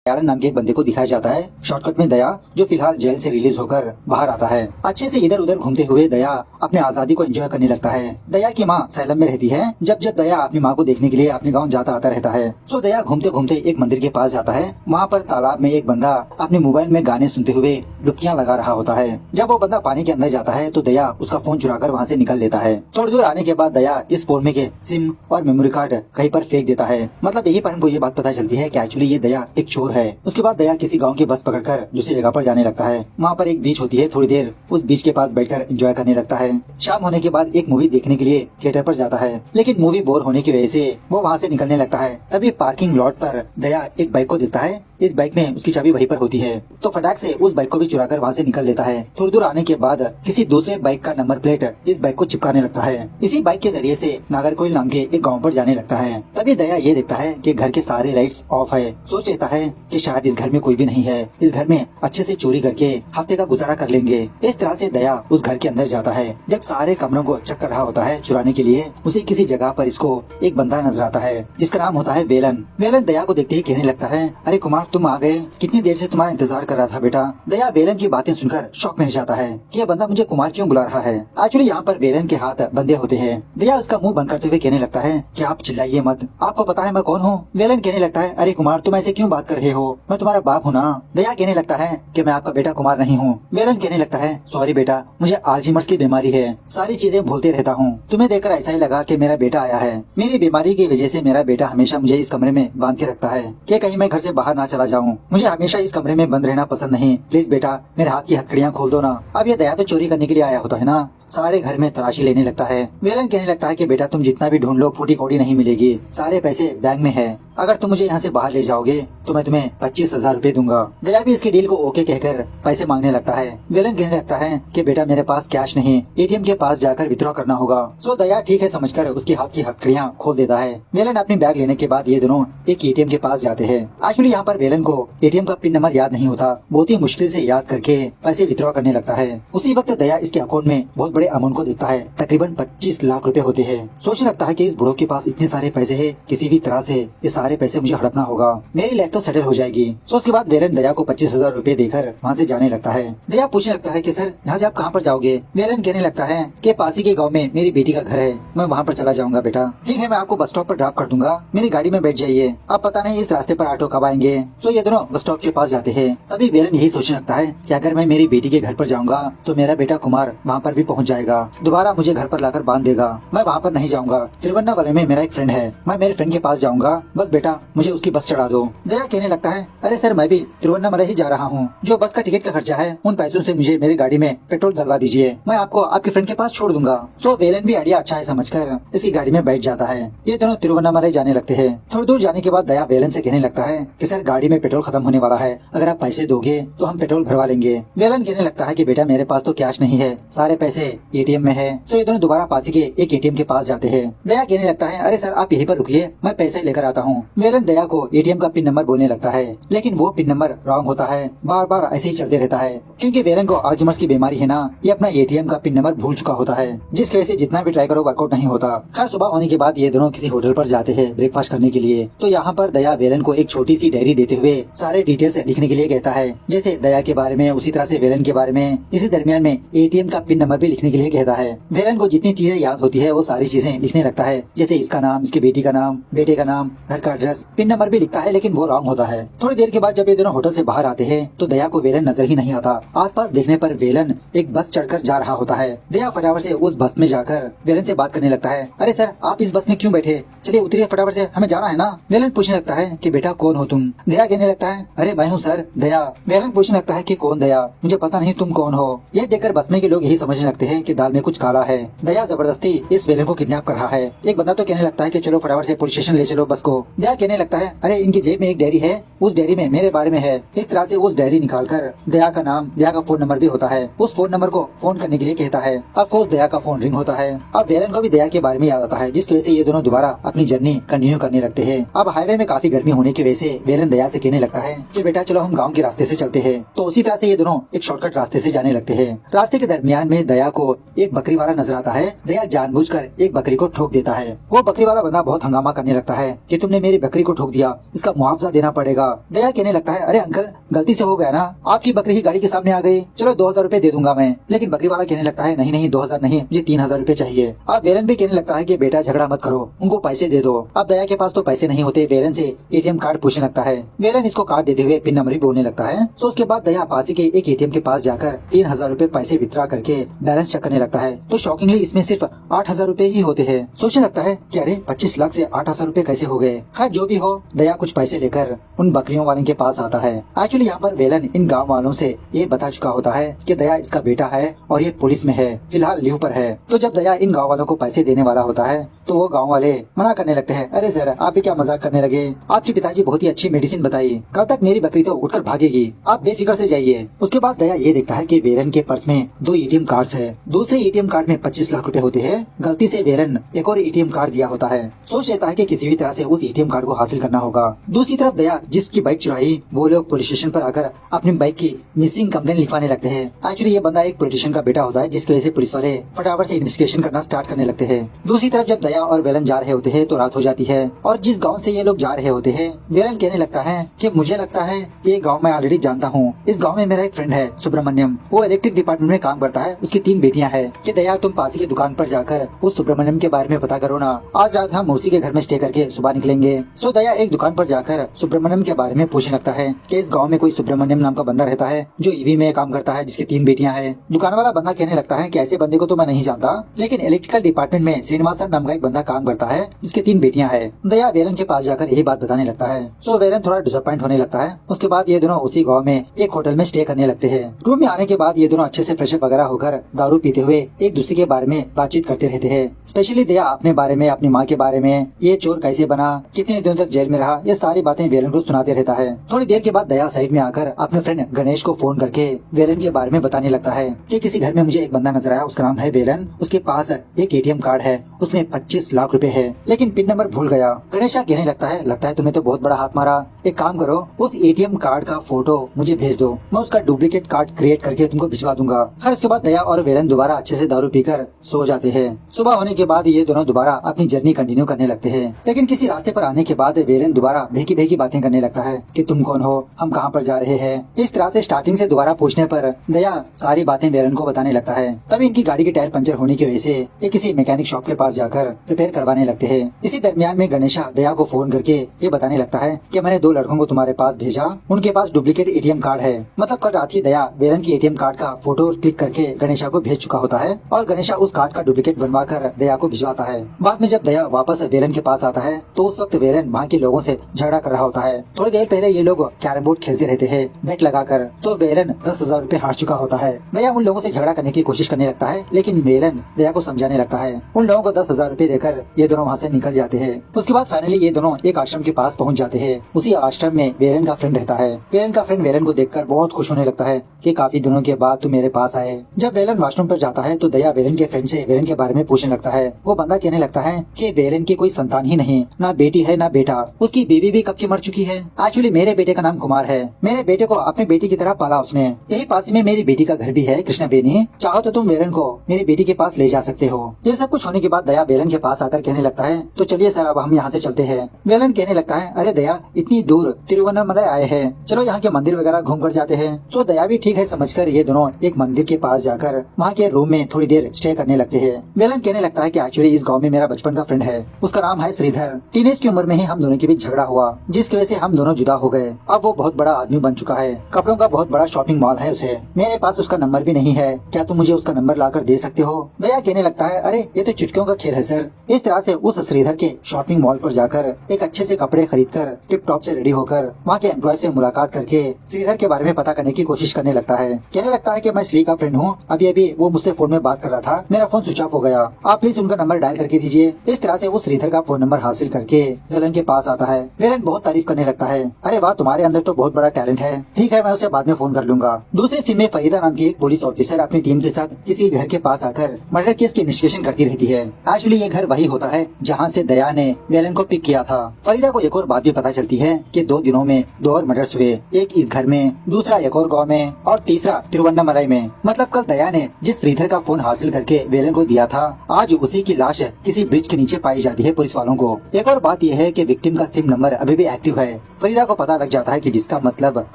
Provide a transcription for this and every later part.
यारन नाम के एक बंदे को दिखाया जाता है। शॉर्टकट में दया, जो फिलहाल जेल से रिलीज होकर बाहर आता है। अच्छे से इधर उधर घूमते हुए दया अपने आजादी को एंजॉय करने लगता है। दया की माँ सैलम में रहती है। जब जब दया अपनी माँ को देखने के लिए अपने गाँव जाता आता रहता है। सो दया घूमते घूमते एक मंदिर के पास जाता है। वहाँ पर तालाब में एक बंदा अपने मोबाइल में गाने सुनते हुए डुबकियाँ लगा रहा होता है। जब वो बंदा पानी के अंदर जाता है तो दया उसका फोन चुराकर वहाँ से निकल लेता है। थोड़ी दूर आने के बाद दया इस फोन में के सिम और मेमोरी कार्ड कहीं पर फेंक देता है। मतलब यही पर हमको ये बात पता चलती है कि एक्चुअली ये दया एक चोर है। उसके बाद दया किसी गांव की बस पकड़कर दूसरी जगह पर जाने लगता है। वहाँ पर एक बीच होती है। थोड़ी देर उस बीच के पास बैठकर एंजॉय करने लगता है। शाम होने के बाद एक मूवी देखने के लिए थिएटर पर जाता है, लेकिन मूवी बोर होने की वजह से वो वहाँ से निकलने लगता है। तभी पार्किंग लॉट पर दया एक बाइक को देखता है। इस बाइक में उसकी चाबी वहीं पर होती है, तो फटाक से उस बाइक को भी चुराकर वहाँ से निकल लेता है। थोड़ी दूर आने के बाद किसी दूसरे बाइक का नंबर प्लेट इस बाइक को चिपकाने लगता है। इसी बाइक के जरिए से नागरकोइल नाम के एक गांव पर जाने लगता है। तभी दया ये देखता है कि घर के सारे लाइट्स ऑफ है। सोच लेता है कि शायद इस घर में कोई भी नहीं है। इस घर में अच्छे से चोरी करके हफ्ते का गुजारा कर लेंगे। इस तरह से दया उस घर के अंदर जाता है। जब सारे कमरों को चेक कर रहा होता है चुराने के लिए, उसी किसी जगह पर इसको एक बंदा नजर आता है जिसका नाम होता है वेलन। वेलन दया को देखते ही कहने लगता है, अरे कुमार तुम आ गए, कितनी देर से तुम्हारा इंतजार कर रहा था बेटा। दया वेलन की बातें सुनकर शॉक में जाता है कि यह बंदा मुझे कुमार क्यों बुला रहा है। एक्चुअली यहाँ पर वेलन के हाथ बंधे होते हैं। दया उसका मुंह बंद करते हुए कहने लगता है कि आप चिल्लाइए मत, आपको पता है मैं कौन हूँ। वेलन कहने लगता है, अरे कुमार तुम ऐसे क्यों बात कर रहे हो, मैं तुम्हारा बाप हूँ ना। दया कहने लगता है कि मैं आपका बेटा कुमार नहीं हूँ। वेलन कहने लगता है, सॉरी बेटा, मुझे अल्जीमर्स की बीमारी है, सारी चीजें भूलते रहता हूँ। तुम्हें देखकर ऐसा ही लगा कि मेरा बेटा आया है। मेरी बीमारी की वजह से मेरा बेटा हमेशा मुझे इस कमरे में बांध के रखता है कि कहीं मैं घर से बाहर ना चला जाऊँ। मुझे हमेशा इस कमरे में बंद रहना पसंद नहीं। प्लीज बेटा मेरे हाथ की हथकड़ियाँ खोल दो ना। अब ये दया तो चोरी करने के लिए आया होता है ना। सारे घर में तलाशी लेने लगता है। वेलन कहने लगता है कि बेटा तुम जितना भी ढूंढ लो फूटी कौड़ी नहीं मिलेगी, सारे पैसे बैंक में है। अगर तुम मुझे यहाँ से बाहर ले जाओगे तो मैं तुम्हें 25,000 रूपए दूंगा। दया भी इसकी डील को ओके कहकर पैसे मांगने लगता है। वेलन कहने लगता है कि बेटा मेरे पास कैश नहीं, एटीएम के पास जाकर विथड्रॉ करना होगा। सो दया ठीक है समझकर उसके हाथ की हथकड़ियाँ खोल देता है। वेलन अपनी बैग लेने के बाद ये दोनों एक एटीएम के पास जाते हैं। एक्चुअली यहाँ पर वेलन को एटीएम का पिन नंबर याद नहीं होता, बहुत ही मुश्किल से याद करके पैसे विथड्रॉ करने लगता है। उसी वक्त दया इसके अकाउंट में बहुत बड़े अमाउंट को देखता है। तकरीबन 25 लाख रुपए होते हैं। सोचने लगता है कि इस बुढ़ो के पास इतने सारे पैसे हैं, किसी भी तरह से ये सारे पैसे मुझे हड़पना होगा, मेरी लाइफ तो सेटल हो जाएगी। सो उसके बाद वेलन दया को 25,000 रूपए देकर वहाँ से जाने लगता है। दया पूछने लगता है कि सर यहाँ से आप कहाँ पर जाओगे। वेलन कहने लगता है कि पास ही के गाँव में मेरी बेटी का घर है, मैं वहाँ पर चला जाऊंगा बेटा। ठीक है मैं आपको बस स्टॉप पर ड्रॉप कर दूंगा, मेरी गाड़ी में बैठ जाइए। अब पता नहीं इस रास्ते पर ऑटो कब आएंगे। सो ये दोनों बस स्टॉप के पास जाते हैं। तभी वेलन यही सोचने लगता है कि अगर मैं मेरी बेटी के घर पर जाऊंगा तो मेरा बेटा कुमार वहाँ पर भी पहुँच जाएगा, दोबारा मुझे घर पर लाकर बांध देगा। मैं वहाँ पर नहीं जाऊंगा। तिरुवन्नामलई में मेरा एक फ्रेंड है, मैं मेरे फ्रेंड के पास जाऊंगा, बस बेटा मुझे उसकी बस चढ़ा दो। दया कहने लगता है, अरे सर मैं भी तिरुवन्नामलई ही जा रहा हूँ, जो बस का टिकट का खर्चा है उन पैसों से मुझे मेरी गाड़ी में पेट्रोल डलवा दीजिए, मैं आपको आपके फ्रेंड के पास छोड़ दूंगा। सो वेलन भी आइडिया अच्छा है समझकर इसकी गाड़ी में बैठ जाता है। ये दोनों तिरुवन्नामलई जाने लगते हैं। थोड़ी दूर जाने के बाद दया वेलन से कहने लगता है कि सर गाड़ी में पेट्रोल खत्म होने वाला है, अगर आप पैसे दोगे तो हम पेट्रोल भरवा लेंगे। वेलन कहने लगता है कि बेटा मेरे पास तो कैश नहीं है, सारे पैसे एटीएम में है। सो ये दोनों दोबारा पास के एक एटीएम के पास जाते हैं। दया कहने लगता है, अरे सर आप यहीं पर रुकिए, मैं पैसे लेकर आता हूँ। वेलन दया को एटीएम का पिन नंबर बोलने लगता है, लेकिन वो पिन नंबर रॉन्ग होता है, बार बार ऐसे ही चलते रहता है। क्योंकि वेलन को अल्जीमर्स की बीमारी है ना, ये अपना एटीएम का पिन नंबर भूल चुका होता है, जिसकी वजह से जितना भी ट्राई करो वर्कआउट नहीं होता। खैर सुबह होने के बाद ये दोनों किसी होटल पर जाते हैं ब्रेकफास्ट करने के लिए। तो यहाँ पर दया वेलन को एक छोटी सी डायरी देते हुए सारे डिटेल्स लिखने के लिए कहता है, जैसे दया के बारे में, उसी तरह से वेलन के बारे में। इसी दरमियान में एटीएम का पिन नंबर भी लिखने के लिए कहता है। वेलन को जितनी चीजें याद होती है वो सारी चीजें लिखने लगता है, जैसे इसका नाम, इसकी बेटी का नाम, बेटे का नाम, घर का एड्रेस, पिन नंबर भी लिखता है, लेकिन वो रॉन्ग होता है। थोड़ी देर के बाद जब ये दोनों होटल से बाहर आते हैं तो दया को वेलन नजर ही नहीं आता। आसपास देखने पर वेलन एक बस चढ़कर जा रहा होता है। दया फटाफट से उस बस में जाकर वेलन से बात करने लगता है, अरे सर आप इस बस में क्यों बैठे, चलिए उतरिए फटाफट से, हमें जाना है ना। वेलन पूछने लगता है कि बेटा कौन हो तुम। दया कहने लगता है, अरे मैं हूँ सर दया। वेलन पूछने लगता है कि कौन दया, मुझे पता नहीं तुम कौन हो। ये देखकर बस में के लोग यही समझने लगते हैं कि दाल में कुछ काला है। दया जबरदस्ती इस वेलन को किडनैप कर रहा है। एक बंदा तो कहने लगता है कि चलो फटाफट से पुलिस स्टेशन ले चलो बस को। दया कहने लगता है, अरे इनकी जेब में एक डायरी है, उस डायरी में मेरे बारे में है। इस तरह से उस डायरी निकालकर दया का नाम, दया का फोन नंबर भी होता है, उस फोन नंबर को फोन करने के लिए कहता है। ऑफ कोर्स दया का फोन रिंग होता है। अब वेलन को भी दया के बारे में याद आता है, जिसकी वजह से ये दोनों दोबारा अपनी जर्नी कंटिन्यू करने लगते हैं। अब हाईवे में काफी गर्मी होने की वजह से वेलन दया से कहने लगता है कि बेटा चलो हम गाँव के रास्ते से चलते हैं। तो उसी तरह से ये दोनों एक शॉर्टकट रास्ते से जाने लगते हैं। रास्ते के दरमियान में दया को एक बकरी वाला नजर आता है। दया जानबूझकर एक बकरी को ठोक देता है। वो बकरी वाला बंदा बहुत हंगामा करने लगता है कि तुमने मेरी बकरी को ठोक दिया, इसका मुआवजा देना पड़ेगा। दया कहने लगता है, अरे अंकल गलती से हो गया ना, आपकी बकरी ही गाड़ी के सामने आ गई, चलो 2000 रूपए दे दूंगा मैं। लेकिन बकरी वाला कहने लगता है, नहीं नहीं 2000 नहीं, मुझे 3000 रूपए चाहिए। अब वेलन भी कहने लगता है कि बेटा झगड़ा मत करो, उनको पैसे दे दो। अब दया के पास तो पैसे नहीं होते, वेलन से एटीएम कार्ड पूछने लगता है। वेलन इसको कार्ड देते हुए पिन नंबर भी बोलने लगता है। तो उसके बाद दया पास ही के एक एटीएम के पास जाकर 3000 रूपए पैसे विथड्रॉ करके बैलेंस चेक करने लगता है। तो शॉकिंगली इसमें सिर्फ 8000 रूपए ही होते हैं। सोचने लगता है कि अरे 25 लाख से 8000 रूपए कैसे हो गए। खैर जो भी हो, दया कुछ पैसे लेकर उन बकरियों वाले के पास आता है। एक्चुअली यहाँ पर वेलन इन गाँव वालों से ये बता चुका होता है कि दया इसका बेटा है और ये पुलिस में है, फिलहाल लीव पर है। तो जब दया इन गाँव वालों को पैसे देने वाला होता है तो वो गाँव वाले मना करने लगते हैं, अरे सर आप भी क्या मजाक करने लगे, आपके पिताजी बहुत ही अच्छी मेडिसिन बताई, कल तक मेरी बकरी तो उठकर भागेगी, आप बेफिक्र से जाइए। उसके बाद दया ये देखता है कि वेलन के पर्स में 2 एटीएम कार्ड्स है। दूसरे एटीएम कार्ड में 25 लाख रुपए होते हैं। गलती से वेलन एक और एटीएम कार्ड दिया होता है। सोच लेता है कि किसी भी तरह से उस एटीएम कार्ड को हासिल करना होगा। दूसरी तरफ दया जिसकी बाइक चुराई वो लोग पुलिस स्टेशन पर आकर अपनी बाइक की मिसिंग कंप्लेंट लिखवाने लगते हैं। एक्चुअली ये बंदा एक पॉलिटिशियन का बेटा होता है, जिसकी वजह से पुलिस वाले फटाफट से इन्वेस्टिगेशन करना स्टार्ट करने लगते हैं। दूसरी तरफ जब दया और वेलन जा रहे होते हैं तो रात हो जाती है और जिस गाँव से ये लोग जा रहे होते हैं वेलन कहने लगता है कि मुझे लगता है ये गाँव मैं ऑलरेडी जानता हूँ। इस गाँव में मेरा एक फ्रेंड है सुब्रमण्यम, वो इलेक्ट्रिक डिपार्टमेंट में काम करता है, उसकी 3 बेटियां हैं। कि दया तुम पास की दुकान पर जाकर उस सुब्रमण्यम के बारे में पता करो ना, आज रात हम उसी के घर में स्टे करके सुबह निकलेंगे। सो दया एक दुकान पर जाकर सुब्रमण्यम के बारे में पूछने लगता है कि इस गाँव में कोई सुब्रमण्यम नाम का बंदा रहता है जो ईवी में काम करता है, जिसकी 3 बेटियां हैं। दुकान वाला बंदा कहने लगता है कि ऐसे बंदे को तो मैं नहीं जानता, लेकिन इलेक्ट्रिकल डिपार्टमेंट में श्रीनिवासन नाम का एक बंदा काम करता है जिसके 3 बेटियां हैं। दया वेलन के पास जाकर यही बात बताने लगता है। सो वेलन थोड़ा डिसअपॉइंट होने लगता है। उसके बाद ये दोनों उसी गाँव में एक होटल में स्टे करने लगते हैं। रूम में आने के बाद ये दोनों अच्छे से फ्रेशअप वगैरह होकर दारू पीते हुए एक दूसरे के बारे में बातचीत करते रहते हैं। स्पेशली दया अपने बारे में, अपनी माँ के बारे में, ये चोर कैसे बना, कितने दिनों तक जेल में रहा, ये सारी बातें वेलन को सुनाते रहता है। थोड़ी देर के बाद दया साइड में आकर अपने फ्रेंड गणेश को फोन करके वेलन के बारे में बताने लगता है कि किसी घर में मुझे एक बंदा नजर आया, उसका नाम है वेलन, उसके पास एक एटीएम कार्ड है, उसमें 25 लाख रुपए है, लेकिन पिन नंबर भूल गया। गणेशा कहने लगता है तुमने तो बहुत बड़ा हाथ मारा, एक काम करो उस एटीएम कार्ड का फोटो मुझे भेज दो, मैं उसका डुप्लीकेट कार्ड क्रिएट करके तुमको भिजवा दूंगा। खैर उसके बाद दया और वेलन दोबारा अच्छे से दारू पीकर सो जाते हैं। सुबह होने के बाद ये दोनों दोबारा अपनी जर्नी कंटिन्यू करने लगते हैं। लेकिन किसी रास्ते पर आने के बाद वेलन दोबारा भेकी भेकी बातें करने लगता है कि तुम कौन हो, हम कहाँ पर जा रहे हैं। इस तरह से स्टार्टिंग से दोबारा पूछने पर दया सारी बातें वेलन को बताने लगता है। तभी इनकी गाड़ी के टायर पंचर होने की वजह से ये किसी मैकेनिक शॉप के पास जाकर रिपेयर करवाने लगते हैं। इसी दरमियान में गणेशा दया को फोन करके ये बताने लगता है कि मैंने 2 लड़कों को तुम्हारे पास भेजा, उनके पास डुप्लीकेट एटीएम कार्ड है। मतलब कल रात ही दया वेलन की एटीएम कार्ड का फोटो क्लिक करके गणेशा को भेज चुका होता है और गणेशा उस कार्ड का डुप्लीकेट बनवा कर दया को भिजवाता है। बाद में जब दया वापस वेलन के पास आता है तो उस वक्त वेलन वहाँ के लोगों से झगड़ा कर रहा होता है। थोड़ी देर पहले ये लोग कैरम बोर्ड खेलते रहते हैं बेट लगाकर, तो वेलन 10,000 रूपए हार चुका होता है। दया उन लोगों से झगड़ा करने की कोशिश करने लगता है, लेकिन वेलन दया को समझाने लगता है। उन लोगों को 10,000 रूपए देकर ये दोनों वहाँ से निकल जाते हैं। उसके बाद फाइनली ये दोनों एक आश्रम के पास पहुँच जाते हैं। उसी आश्रम में वेलन का फ्रेंड रहता है। वेलन का फ्रेंड वेलन को देखकर बहुत खुश होने लगता है कि काफी दिनों के बाद तू मेरे पास आए। जब वेलन वॉशरूम पर जाता है तो दया वेलन के फ्रेंड से वेलन के बारे में पूछने लगता है। वो बंदा कहने लगता है कि वेलन की कोई संतान ही नहीं, ना बेटी है ना बेटा, उसकी बीवी भी कब की मर चुकी है। एक्चुअली मेरे बेटे का नाम कुमार है, मेरे बेटे को अपनी बेटी की तरह पाला उसने। यही पास में मेरी बेटी का घर भी है कृष्णा बेनी, चाहो तो तुम वेलन को मेरी बेटी के पास ले जा सकते हो। ये सब कुछ होने के बाद दया वेलन के पास आकर कहने लगता है तो चलिए सर अब हम यहाँ से चलते हैं। वेलन कहने लगता है अरे दया इतनी दूर तिरुवन्नामलाई आए हैं, चलो यहाँ के मंदिर वगैरह घूम कर जाते हैं। तो दया भी ठीक है समझकर ये दोनों एक मंदिर के पास जाकर वहाँ के रूम में थोड़ी देर स्टे करने लगते हैं। वेलन कहने लगता है कि एक्चुअली इस गांव में मेरा बचपन का फ्रेंड है, उसका नाम है श्रीधर। टीनेज की उम्र में ही हम दोनों के बीच झगड़ा हुआ, जिसकी वजह से हम दोनों जुदा हो गए। अब वो बहुत बड़ा आदमी बन चुका है, कपड़ों का बहुत बड़ा शॉपिंग मॉल है उसे। मेरे पास उसका नंबर भी नहीं है, क्या तुम मुझे उसका नंबर लाकर दे सकते हो। दया कहने लगता है अरे ये तो चुटकियों का खेल है सर। इस तरह से उस श्रीधर के शॉपिंग मॉल पर जाकर एक अच्छे से कपड़े खरीद कर टिप टॉप से रेडी होकर वहाँ के एम्प्लॉय से मुलाकात करके श्रीधर के बारे में पता करने की कोशिश करने लगता है। कहने लगता है कि मैं श्री का फ्रेंड हूँ, अभी अभी वो मुझसे फोन में बात कर रहा था, मेरा फोन स्विच ऑफ हो गया, आप प्लीज उनका नंबर डायल करके दीजिए। इस तरह से वो श्रीधर का फोन नंबर हासिल करके वेलन के पास आता है। वेलन बहुत तारीफ करने लगता है, अरे वाह तुम्हारे अंदर तो बहुत बड़ा टैलेंट है, ठीक है मैं उसे बाद में फोन कर लूंगा। दूसरे सीन में फरीदा नाम की एक पुलिस ऑफिसर अपनी टीम के साथ किसी घर के पास आकर मर्डर केस की इन्वेस्टिगेशन करती रहती है। एक्चुअली ये घर वही होता है जहाँ से दया ने वेलन को पिक किया था। फरीदा को एक और बात भी पता चलती है कि 2 दिनों में 2 और मर्डर्स हुए, एक इस घर में, दूसरा एक और गाँव में और तीसरा तिरुवन्नामलाई में। मतलब कल दया ने जिस जिस श्रीधर का फोन हासिल करके वेलन को दिया था, आज उसी की लाश किसी ब्रिज के नीचे पाई जाती है पुलिस वालों को। एक और बात यह है कि विक्टिम का सिम नंबर अभी भी एक्टिव है। फरीदा को पता लग जाता है कि जिसका मतलब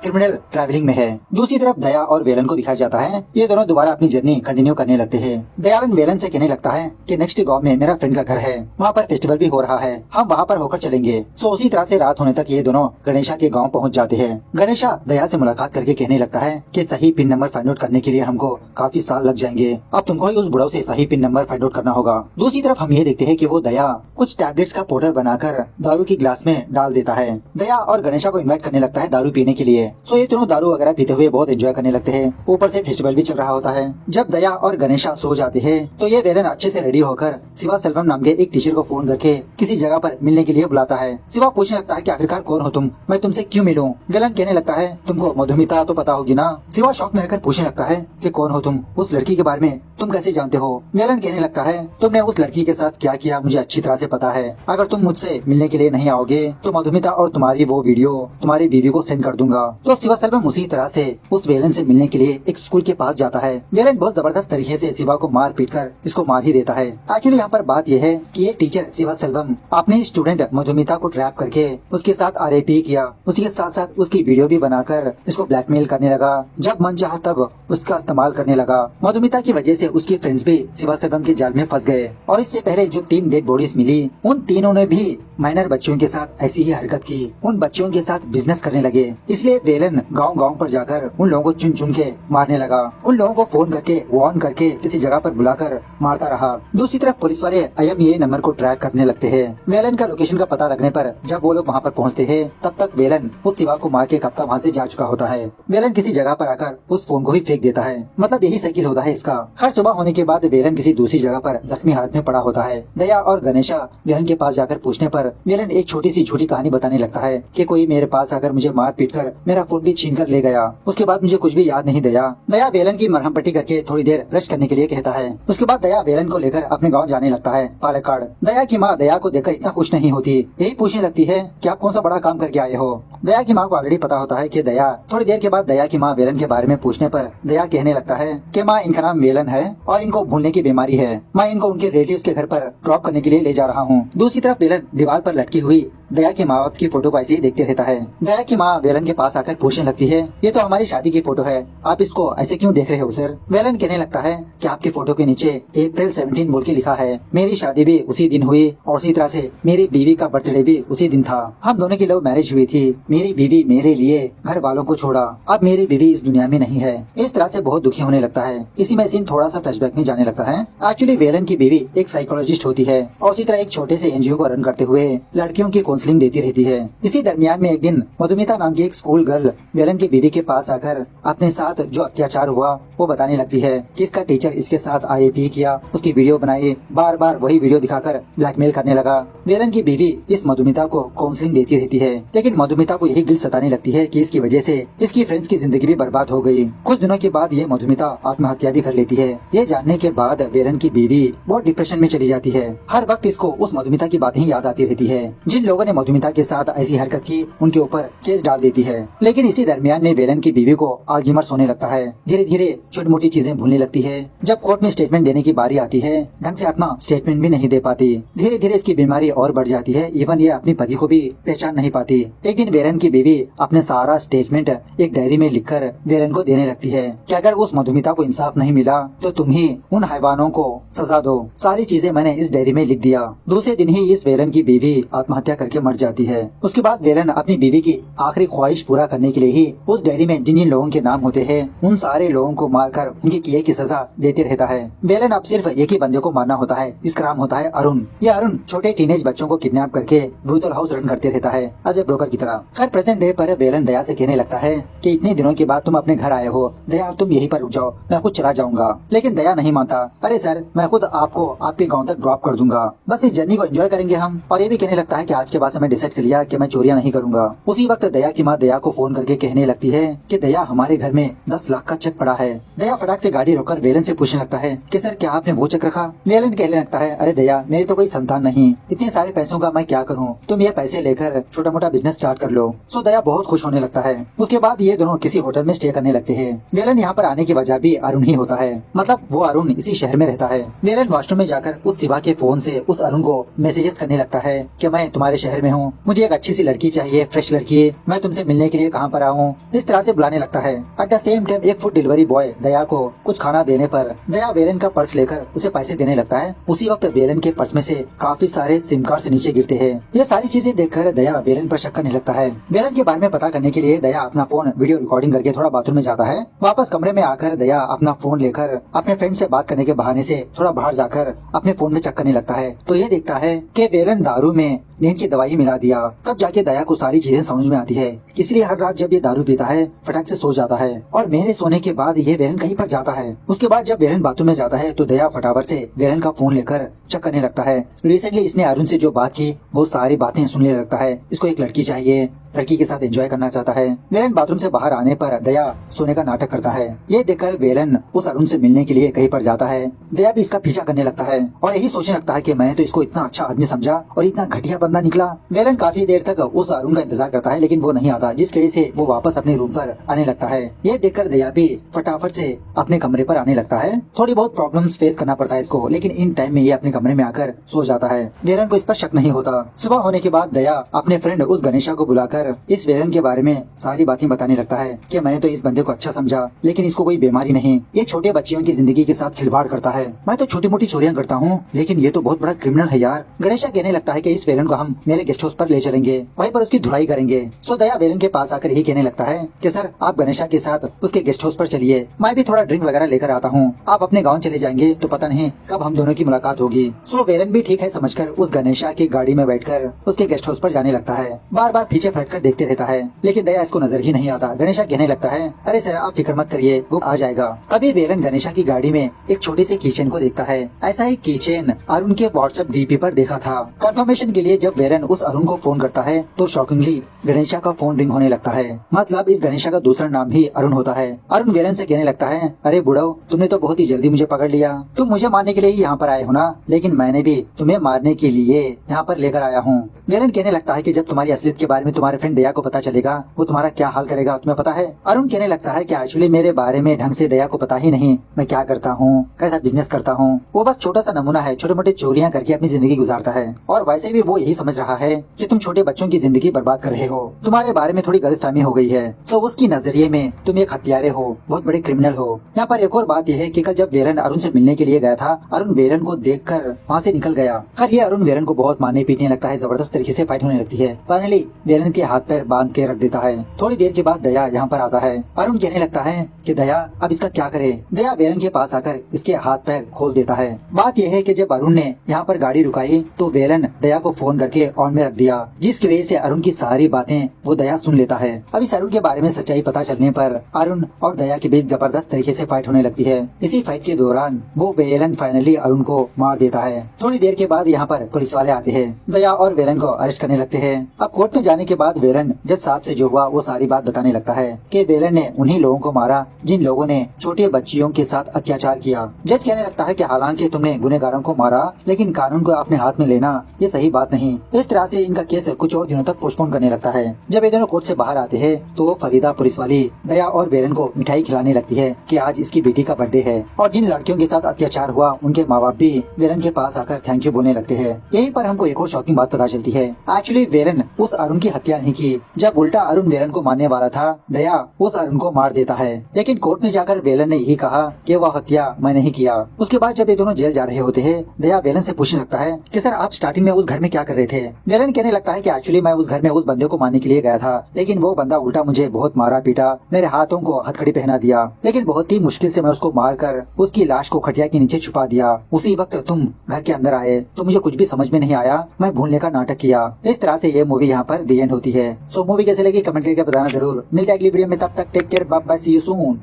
क्रिमिनल ट्रैवलिंग में है। दूसरी तरफ दया और वेलन को दिखाया जाता है, ये दोनों दोबारा अपनी जर्नी कंटिन्यू करने लगते हैं। दयालन वेलन से कहने लगता है कि नेक्स्ट गांव में मेरा फ्रेंड का घर है, वहाँ पर फेस्टिवल भी हो रहा है, हम वहाँ पर होकर चलेंगे। सो उसी तरह से रात होने तक ये दोनों गणेशा के गाँव पहुँच जाते हैं। गणेशा दया से मुलाकात करके कहने लगता है कि सही पिन नंबर फाइंड आउट करने के लिए हमको काफी साल लग जाएंगे, अब तुमको ही उस बुढ़ाऊ से सही पिन नंबर फाइंड आउट करना होगा। दूसरी तरफ हम ये देखते हैं कि वो दया कुछ टैबलेट्स का पाउडर बनाकर दारू की ग्लास में डाल देता है। दया और गणेशा को इनवाइट करने लगता है दारू पीने के लिए। सो ये दोनों दारू वगैरह पीते हुए बहुत एंजॉय करने लगते हैं। ऊपर से फेस्टिवल भी चल रहा होता है। जब दया और गणेशा सो जाते हैं तो ये वेलन अच्छे से रेडी होकर शिवा सेल्वम नाम के एक टीचर को फोन करके किसी जगह पर मिलने के लिए बुलाता है। शिवा पूछने लगता है कि आखिरकार कौन हो तुम, मैं तुमसे क्यों मिलूं? वेलन कहने लगता है तुमको मधुमिता तो पता होगी ना। शिवा शॉक में रहकर पूछने लगता है कि कौन हो तुम, उस लड़की के बारे में तुम कैसे जानते हो? वेलन कहने लगता है तुमने उस लड़की के साथ क्या किया मुझे अच्छी तरह से पता है। अगर तुम मुझसे मिलने के लिए नहीं आओगे तो मधुमिता और तुम्हारी वो वीडियो तुम्हारी बीवी को सेंड कर दूंगा। तो शिवा सेल्वम उसी तरह से उस वेलन से मिलने के लिए एक स्कूल के पास जाता है। वेलन बहुत जबरदस्त तरीके से शिवा को मार पीट कर इसको मार ही देता है। एक्चुअली यहाँ पर बात यह है कि ये टीचर शिवा सेल्वम अपने स्टूडेंट मधुमिता को ट्रैप करके उसके साथ आरएपी किया, उसके साथ साथ उसकी वीडियो भी बनाकर इसको ब्लैकमेल करने लगा। जब मन चाहा तब उसका इस्तेमाल करने लगा। मधुमिता की वजह से उसके फ्रेंड्स भी शिवा सेल्वम के जाल में फंस गए और इससे पहले जो 3 डेड बॉडीज मिली उन तीनों ने भी माइनर बच्चों के साथ ऐसी ही हरकत की, उन बच्चों के साथ बिजनेस करने लगे। इसलिए वेलन गांव-गांव पर जाकर उन लोगों को चुन चुन के मारने लगा। उन लोगों को फोन करके वार्न करके किसी जगह पर बुलाकर मारता रहा। दूसरी तरफ पुलिस वाले IMEI नंबर को ट्रैक करने लगते हैं। वेलन का लोकेशन का पता लगने पर जब वो लोग वहाँ पर पहुँचते हैं तब तक वेलन उस शिवा को मार के कब का वहाँ से जा चुका होता है। वेलन किसी जगह पर आकर उस फोन को ही फेंक देता है, मतलब यही साइकिल होता है इसका। हर सुबह होने के बाद वेलन किसी दूसरी जगह पर जख्मी हालत में पड़ा होता है। दया और गणेशा वेलन के पास जाकर पूछने पर वेलन एक छोटी सी झूठी कहानी बताने लगता है कि कोई मेरे पास आकर मुझे मार पीट कर मेरा फोन भी छीन कर ले गया, उसके बाद मुझे कुछ भी याद नहीं। दया वेलन की मरहम पट्टी करके थोड़ी देर रेस्ट करने के लिए कहता है। उसके बाद दया वेलन को लेकर अपने गाँव जाने लगता है, पालक्काड। दया की माँ दया को देखकर इतना खुश नहीं होती, यही पूछने लगती है कि आप कौन सा बड़ा काम करके आए हो। दया की माँ को ऑलरेडी पता होता है कि दया। थोड़ी देर के बाद दया की माँ वेलन के बारे में पूछने पर दया कहने लगता है कि माँ इनका नाम वेलन है और इनको भूलने की बीमारी है, मैं इनको उनके रिलेटिव्स के घर पर ड्रॉप करने के लिए ले जा रहा हूँ। दूसरी तरफ वेलन दीवार पर लटकी हुई दया के माँ बाप की फोटो को ऐसे ही देखते रहता है। दया की माँ वेलन के पास आकर पूछने लगती है ये तो हमारी शादी की फोटो है, आप इसको ऐसे क्यों देख रहे हो सर? वेलन कहने लगता है कि आपकी फोटो के नीचे अप्रैल 17 बोल के लिखा है, मेरी शादी भी उसी दिन हुई और उसी तरह से मेरी बीवी का बर्थडे भी उसी दिन था। हम दोनों की लव मैरिज हुई थी, मेरी बीवी मेरे लिए घर वालों को छोड़ा, अब मेरी बीवी इस दुनिया में नहीं है। इस तरह से बहुत दुखी होने लगता है। इसी में सीन थोड़ा सा फ्लैशबैक में जाने लगता है। एक्चुअली वेलन की बीवी एक साइकोलॉजिस्ट होती है और उसी तरह एक छोटे से NGO को रन करते हुए लड़कियों की काउंसलिंग देती रहती है। इसी दरमियान में एक दिन मधुमिता नाम की एक स्कूल गर्ल वेलन की बीवी के पास आकर अपने साथ जो अत्याचार हुआ वो बताने लगती है कि इसका टीचर इसके साथ आरएपी किया, उसकी वीडियो बनाई, बार बार वही वीडियो दिखाकर ब्लैकमेल करने लगा। वेलन की बीवी इस मधुमिता को काउंसलिंग देती रहती है, लेकिन मधुमिता को यही गिल्ट सताने लगती है कि इसकी वजह से इसकी फ्रेंड्स की जिंदगी भी बर्बाद हो गई। कुछ दिनों के बाद ये मधुमिता आत्महत्या भी कर लेती है। ये जानने के बाद वेलन की बीवी बहुत डिप्रेशन में चली जाती है। हर वक्त इसको उस मधुमिता की बातें ही याद आती रहती है। जिन लोगों ने मधुमिता के साथ ऐसी हरकत की उनके ऊपर केस डाल देती है। लेकिन इसी दरमियान में वेलन की बीवी को अल्जीमर्स होने लगता है। धीरे धीरे छोटी मोटी चीजें भूलने लगती है। जब कोर्ट में स्टेटमेंट देने की बारी आती है ढंग से आत्मा स्टेटमेंट भी नहीं दे पाती। धीरे धीरे इसकी बीमारी और बढ़ जाती है। इवन ये अपने पति को भी पहचान नहीं पाती। एक दिन वेलन की बीवी अपने सारा स्टेटमेंट एक डायरी में लिखकर वेलन को देने लगती है कि अगर उस मधुमिता को इंसाफ नहीं मिला तो तुम ही उन हैवानों को सजा दो। सारी चीजें मैंने इस डायरी में लिख दिया। दूसरे दिन ही इस वेलन की बीवी आत्महत्या करके मर जाती है। उसके बाद वेलन अपनी बीवी की आखिरी ख्वाहिश पूरा करने के लिए ही उस डायरी में जिन जिन लोगों के नाम होते हैं उन सारे लोगों को मारकर उनके किए की सजा देते रहता है। वेलन अब सिर्फ एक ही बंदे को मारना होता है, जिसका नाम होता है अरुण। ये अरुण छोटे टीनेज बच्चों को किडनैप करके ब्रूथल हाउस रन करते रहता है एज ए ब्रोकर की तरह। हर प्रेजेंट डे पर वेलन दया से कहने लगता है कि इतने दिनों के बाद तुम अपने घर आए हो, दया तुम यहीं पर रुक जाओ, मैं खुद चला जाऊंगा। लेकिन दया नहीं मानता। अरे सर मैं खुद आपको आपके गाँव तक ड्रॉप कर दूंगा, बस इस जर्नी को एंजॉय करेंगे हम। और ये भी कहने लगता है कि आज के बाद से मैं डिसाइड कर लिया कि मैं चोरियां नहीं करूंगा। उसी वक्त दया की माँ दया को फोन करके कहने लगती है कि दया हमारे घर में 10 लाख का चेक पड़ा है। दया फटाक से गाड़ी रोककर वेलन से पूछने लगता है कि सर क्या आपने वो चेक रखा? वेलन कहने लगता है अरे दया मेरी तो कोई संतान नहीं, इतने सारे पैसों का मैं क्या करूँ, तुम ये पैसे लेकर छोटा मोटा बिजनेस स्टार्ट कर लो। सो दया बहुत खुश होने लगता है। उसके बाद ये दोनों किसी होटल में स्टे करने लगते हैं। वेलन यहाँ पर आने की वजह भी अरुण ही होता है, मतलब वो अरुण इसी शहर में रहता है। वेलन वॉशरूम में जाकर उस शिवा के फोन से उस अरुण को मैसेजेस करने लगता है कि मैं तुम्हारे शहर में हूँ, मुझे एक अच्छी सी लड़की चाहिए, फ्रेश लड़की, मैं तुमसे मिलने के लिए कहाँ पर आऊँ, इस तरह से बुलाने लगता है। एट द सेम टाइम एक फूड डिलीवरी बॉय दया को कुछ खाना देने पर दया वेलन का पर्स लेकर उसे पैसे देने लगता है। उसी वक्त वेलन के पर्स में से काफी सारे सिम कार्ड नीचे गिरते हैं। ये सारी चीजें देखकर दया वेलन पर शक करने लगता है। वेलन के बारे में पता करने के लिए दया अपना फोन वीडियो रिकॉर्डिंग करके थोड़ा बाथरूम में जाता है। वापस कमरे में आकर दया अपना फोन लेकर अपने फ्रेंड से बात करने के बहाने से थोड़ा बाहर जाकर अपने फोन में चेक करने लगता है तो ये देखता है कि वेलन दारू में नींद की दवाई मिला दिया। तब जाके दया को सारी चीजें समझ में आती है। इसलिए हर रात जब ये दारू पीता है फटाक से सो जाता है और मेरे सोने के बाद ये वेलन कहीं पर जाता है। उसके बाद जब वेलन बाथरूम में जाता है तो दया फटाफट से वेलन का फोन लेकर चेक करने लगता है। रिसेंटली इसने अरुण से जो बात की वो सारी बातें सुनने लगता है। इसको एक लड़की चाहिए, लड़की के साथ एंजॉय करना चाहता है। वेलन बाथरूम से बाहर आने पर दया सोने का नाटक करता है। ये देखकर वेलन उस अरुण से मिलने के लिए कहीं पर जाता है। दया भी इसका पीछा करने लगता है और यही सोचने लगता है कि मैंने तो इसको इतना अच्छा आदमी समझा और इतना घटिया बंदा निकला। वेलन काफी देर तक उस अरुण का इंतजार करता है लेकिन वो नहीं आता, जिसकी वजह से वो वापस अपने रूम पर आने लगता है। ये देखकर दया भी फटाफट से अपने कमरे पर आने लगता है। थोड़ी बहुत प्रॉब्लम्स फेस करना पड़ता है इसको, लेकिन इन टाइम में ये अपने कमरे में आकर सो जाता है। वेलन को इस पर शक नहीं होता। सुबह होने के बाद दया अपने फ्रेंड उस गणेशा को बुलाकर इस वेलन के बारे में सारी बातें बताने लगता है कि मैंने तो इस बंदे को अच्छा समझा लेकिन इसको कोई बीमारी नहीं, ये छोटे बच्चियों की जिंदगी के साथ खिलवाड़ करता है, मैं तो छोटी मोटी चोरियां करता हूँ लेकिन ये तो बहुत बड़ा क्रिमिनल है यार। गणेशा कहने लगता है कि इस वेलन को हम मेरे गेस्ट हाउस पर ले चलेंगे, वहीं पर उसकी धुलाई करेंगे। सो दया वेलन के पास आकर यही कहने लगता है कि सर आप गणेशा के साथ उसके गेस्ट हाउस पर चलिए, मैं भी थोड़ा ड्रिंक वगैरह लेकर आता हूँ, आप अपने गाँव चले जाएंगे तो पता नहीं कब हम दोनों की मुलाकात होगी। सो वेलन भी ठीक है समझकर उस गणेशा की गाड़ी में बैठकर उसके गेस्ट हाउस पर जाने लगता है। बार बार पीछे फटकर देखते रहता है लेकिन दया इसको नजर ही नहीं आता। गणेशा कहने लगता है अरे सर आप फिक्र मत करिए वो आ जाएगा। तभी वेलन गणेशा की गाड़ी में एक छोटी सी कीचेन को देखता है। ऐसा ही कीचेन अरुण के व्हाट्सएप डीपी पर देखा था। कंफर्मेशन के लिए जब वेलन उस अरुण को फोन करता है तो शॉकिंगली गणेशा का फोन रिंग होने लगता है, मतलब इस गणेशा का दूसरा नाम भी अरुण होता है। अरुण वेलन से कहने लगता है अरे बुढ़ऊ तुमने तो बहुत ही जल्दी मुझे पकड़ लिया, तुम मुझे मारने के लिए ही यहाँ पर आए हो ना, लेकिन मैंने भी तुम्हें मारने के लिए यहाँ पर लेकर आया हूँ। वेलन कहने लगता है कि जब तुम्हारी असलियत के बारे में तुम्हारे फ्रेंड दया को पता चलेगा वो तुम्हारा क्या हाल करेगा तुम्हें पता है। अरुण कहने लगता है कि एक्चुअली मेरे बारे में ढंग से दया को पता ही नहीं मैं क्या करता हूँ, कैसा बिजनेस करता हूँ, वो बस छोटा सा नमूना है, छोटे मोटे चोरियां करके अपनी जिंदगी गुजारता है और वैसे भी वो यही समझ रहा है कि तुम छोटे बच्चों की जिंदगी बर्बाद कर रहे हो, तुम्हारे बारे में थोड़ी गलतफहमी हो गई है। तो उसकी नजरिए में तुम एक हत्यारे हो, बहुत बड़े क्रिमिनल हो। यहाँ पर एक और बात यह है कि कल जब वेलन अरुण से मिलने के लिए गया था अरुण वेलन को देखकर वहाँ से निकल गया। खैर ये अरुण वेलन को बहुत मारने पीटने लगता है, जबरदस्त तरीके से फाइट होने लगती है। फाइनली वेलन के हाथ पैर बांध के रख देता है। थोड़ी देर के बाद दया यहाँ पर आता है। अरुण कहने लगता है कि दया अब इसका क्या करे। दया वेलन के पास आकर इसके हाथ पैर खोल देता है। बात यह है कि जब अरुण ने यहाँ पर गाड़ी रुकाई तो वेलन दया को फोन करके ऑन में रख दिया, जिसकी वजह से अरुण की सारी बातें वो दया सुन लेता है। अब इस अरुण के बारे में सच्चाई पता चलने पर अरुण और दया के बीच जबरदस्त तरीके से फाइट होने लगती है। इसी फाइट के दौरान वो वेलन फाइनली अरुण को मार देता है। थोड़ी देर के बाद यहाँ पर पुलिस वाले आते हैं, दया और वेलन को अरेस्ट करने लगते हैं। अब कोर्ट में जाने के बाद वेलन जज साहब से जो हुआ वो सारी बात बताने लगता है कि वेलन ने उन्हीं लोगों को मारा जिन लोगों ने छोटे बच्चियों के साथ अत्याचार किया। जज कहने लगता है कि हालांकि तुमने गुनहगारों को मारा लेकिन कानून को अपने हाथ में लेना ये सही बात नहीं। इस तरह से इनका केस कुछ और दिनों तक पोस्टपोन करने लगता है। जब ये दोनों कोर्ट से बाहर आते हैं तो वो फरीदा पुलिस वाली दया और वेलन को मिठाई खिलाने लगती है कि आज इसकी बेटी का बर्थडे है और जिन लड़कियों के साथ अत्याचार हुआ उनके माँ बाप भी वेलन के पास आकर थैंक यू बोलने लगते हैं। यहीं पर हमको एक और शॉकिंग बात पता चलती है, एक्चुअली वेलन उस अरुण की हत्या नहीं की। जब उल्टा अरुण वेलन को मारने वाला था दया उस अरुण को मार देता है, लेकिन कोर्ट में जाकर वेलन ने यही कहा कि वह हत्या मैं नहीं किया। उसके बाद जब ये दोनों जेल जा रहे होते हैं दया वेलन से पूछने लगता है कि सर आप स्टार्टिंग में उस घर में क्या कर रहे थे। वेलन कहने लगता है कि एक्चुअली मैं उस घर में उस बंदे को मारने के लिए गया था, लेकिन वो बंदा उल्टा मुझे बहुत मारा पीटा, मेरे हाथों को हथकड़ी पहना दिया, लेकिन बहुत ही मुश्किल से मैं उसको मारकर उसकी लाश को खटिया के नीचे छुपा दिया। उसी वक्त तुम घर के अंदर आए तो मुझे कुछ भी समझ में नहीं आया, मैं भूलने का नाटक किया। इस तरह से ये मूवी यहाँ पर दी एंड होती है। सो मूवी कैसे लगी कमेंट करके बताना जरूर। मिलते हैं अगली वीडियो में, तब तक take care, bye bye, see you soon.